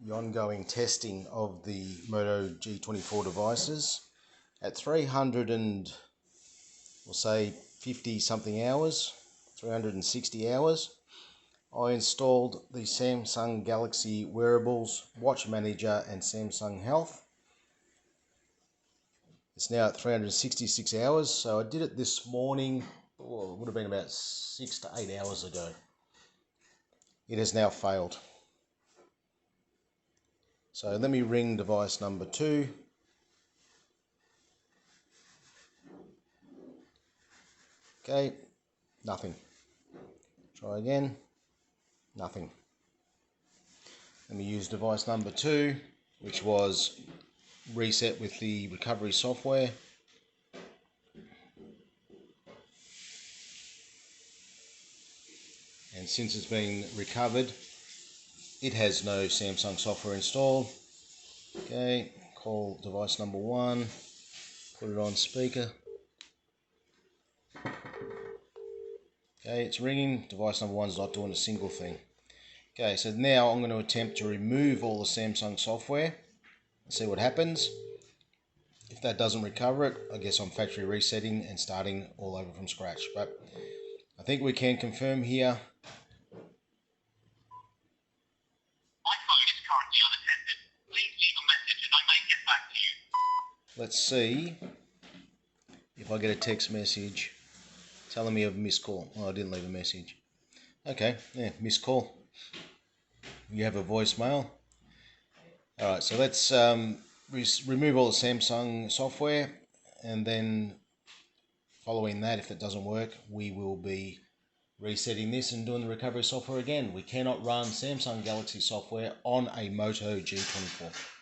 the ongoing testing of the MotoG24 devices at 300 and we'll say 50 something hours, 360 hours. I installed the Samsung Galaxy Wearables Watch Manager and Samsung Health. It's now at 366 hours, so I did it this morning. It would have been about 6 to 8 hours ago. It has now failed. So let me ring device number 2. Okay, nothing. Try again, nothing. Let me use device number 2, which was reset with the recovery software. And since it's been recovered, it has no Samsung software installed. Okay, call device number 1, put it on speaker. Okay, it's ringing. Device number 1 is not doing a single thing. Okay, so now I'm going to attempt to remove all the Samsung software and see what happens. If that doesn't recover it, I guess I'm factory resetting and starting all over from scratch. But I think we can confirm here. My phone is currently unattended. Please leave a message and I may get back to you. Let's see if I get a text message telling me of a missed call. Oh, I didn't leave a message. Okay, yeah, missed call. You have a voicemail. Alright, so let's remove all the Samsung software, and then following that, if it doesn't work, we will be resetting this and doing the recovery software again. We cannot run Samsung Galaxy software on a Moto G24.